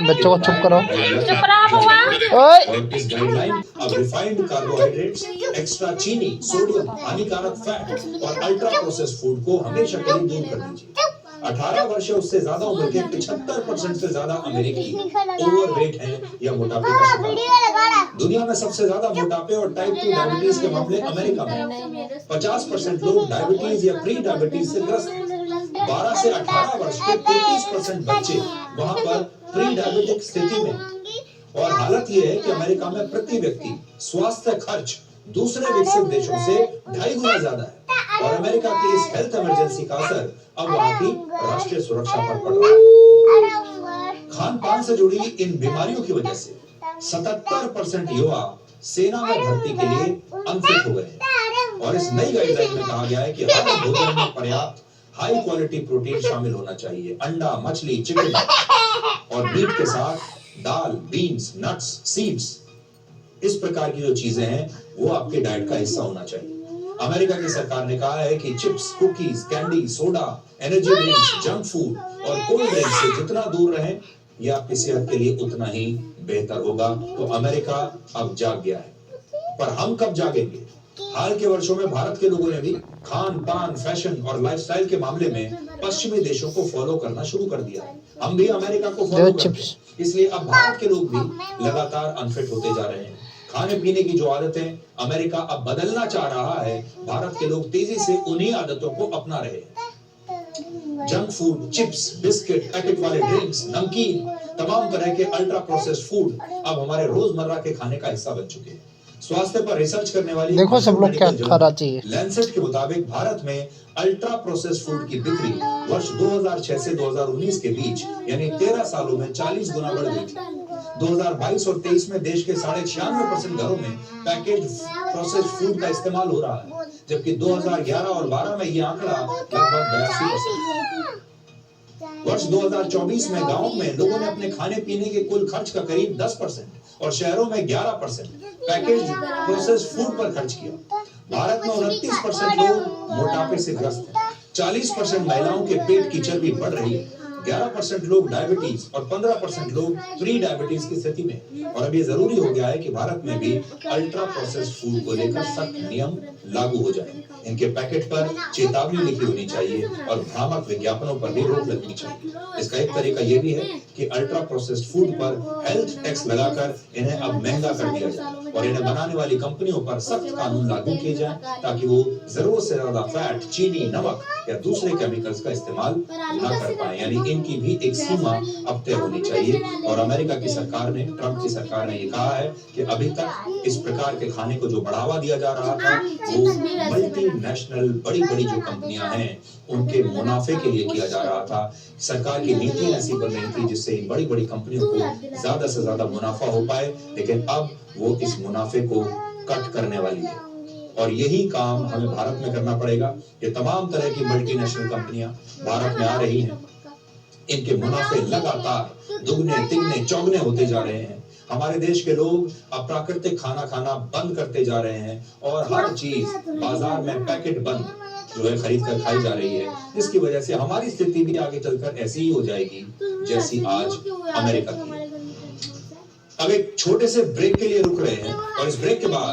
बच्चों को चुप करो। चुप रहो बाबा। और इस गाइडलाइन अब रिफाइंड कार्बोहाइड्रेट्स, एक्स्ट्रा चीनी, सोडियम, हानिकारक फैट और अल्ट्रा प्रोसेस्ड फूड को हमेशा के लिए दूर कर दीजिए। 18 वर्ष या उससे ज्यादा उम्र के 75% से ज्यादा अमेरिकी ओवरवेट हैं या मोटापे का शिकार। दुनिया में सबसे ज्यादा मोटापे और टाइप 2 डायबिटीज के मामले अमेरिका में। 50% लोग डायबिटीज या प्री डायबिटीज से ग्रस्त हैं। 12 से 18 वर्ष के 33% बच्चे वहां पर प्री डायबिटिक स्थिति में। और हालत यह है कि अमेरिका में प्रति व्यक्ति स्वास्थ्य खर्च दूसरे विकसित देशों से 2.5 गुना ज्यादा है। और अमेरिका की इस हेल्थ इमरजेंसी का असर अब वहां की राष्ट्रीय सुरक्षा पर पड़ रहा है। खान पान से जुड़ी इन बीमारियों की वजह से 77% युवा सेना में भर्ती के लिए अनफिट हो गए हैं। और इस नई गाइडलाइन में कहा गया है कि हर भोजन में पर्याप्त हाई क्वालिटी प्रोटीन शामिल होना चाहिए। अंडा, मछली, चिकन और मीट के साथ दाल, बीन्स, नट्स, सीड्स, इस प्रकार की जो चीजें हैं वो आपके डाइट का हिस्सा होना चाहिए। अमेरिका की सरकार ने कहा है कि chips, cookies, candy, soda, energy drinks, junk food और कोल्ड ड्रिंक से जितना दूर रहें ये आपकी सेहत के लिए उतना ही बेहतर होगा। तो अमेरिका अब जाग गया है, पर हम कब जागेंगे? हाल के वर्षों में भारत के लोगों ने भी खान पान, फैशन और लाइफस्टाइल के मामले में पश्चिमी देशों को फॉलो करना शुरू कर दिया है। हम भी अमेरिका को फॉलो करते हैं, इसलिए अब भारत के लोग भी लगातार अनफिट होते जा रहे हैं। खाने पीने की जो आदतें अमेरिका अब बदलना चाह रहा है, भारत के लोग तेजी से उन्हीं आदतों को अपना रहे हैं। Junk food, chips, biscuit, packet वाले ड्रिंक्स, नमकीन, तमाम तरह के अल्ट्रा प्रोसेस्ड फूड अब हमारे रोजमर्रा के खाने का हिस्सा बन चुके हैं। स्वास्थ्य पर रिसर्च करने वाली देखो सब लोग क्या खा रहा चाहिए। लैंसेट के मुताबिक भारत में अल्ट्रा प्रोसेस्ड फूड की बिक्री वर्ष 2006 से 2019 के बीच यानी 13 सालों में 40 गुना बढ़ गई थी। 2022 और 23 में देश के 96% घरों में पैकेज प्रोसेस्ड फूड का इस्तेमाल हो रहा है, जबकि 2011 और 12 में यह आंकड़ा लगभग 82%। वर्ष 2024 में गांव में लोगों ने अपने खाने पीने के कुल खर्च का करीब 10% और शहरों में 11% पैकेज प्रोसेस्ड फूड पर खर्च किया। भारत में 29% लोग मोटापे से ग्रस्त हैं, 40% महिलाओं के पेट की चर्बी बढ़ रही है, 11% लोग डायबिटीज और 15% लोग प्री डायबिटीज की स्थिति में। और अब ये जरूरी हो गया है कि भारत में भी अल्ट्रा प्रोसेस्ड फूड को लेकर सख्त नियम लागू हो जाए। इनके पैकेट पर चेतावनी लिखी होनी चाहिए और भ्रामक विज्ञापनों पर भी रोक लगनी चाहिए। इसका एक तरीका यह भी है कि अल्ट्रा प्रोसेस्ड फूड पर हेल्थ टैक्स लगाकर इन्हें अब महंगा कर दिया जाए और इन्हें बनाने वाली कंपनियों पर सख्त कानून लागू किए जाए ताकि वो जरूरत से ज्यादा फैट, चीनी, नमक या दूसरे केमिकल्स का इस्तेमाल न कर पाए। यानी इनकी भी एक सीमा अब तय होनी चाहिए। और अमेरिका की सरकार ने, ट्रंप की सरकार ने ये कहा है कि अभी तक इस प्रकार के खाने को जो बढ़ावा दिया जा रहा था वो मल्टीनेशनल बड़ी बड़ी जो कंपनियां हैं उनके मुनाफे के लिए किया जा रहा था। सरकार की नीति ऐसी बन रही थी जिससे इन बड़ी बड़ी कंपनियों को ज्यादा से ज्यादा मुनाफा हो पाए, लेकिन अब वो इस मुनाफे को कट करने वाली है। और यही काम हमें भारत में करना पड़ेगा। ये तमाम तरह की मल्टीनेशनल कंपनियां भारत में आ रही हैं, इनके मुनाफे लगातार दुगने, तिगने, चौगने होते जा रहे हैं। हमारे देश के लोग अब प्राकृतिक खाना खाना बंद करते जा रहे हैं और हर चीज बाजार में पैकेट बंद जो है खरीद कर खाई जा रही है, जिसकी वजह से हमारी स्थिति भी आगे चलकर ऐसी ही हो जाएगी जैसी आज अमेरिका की है। अब एक छोटे से ब्रेक के लिए रुक रहे हैं और इस ब्रेक के बाद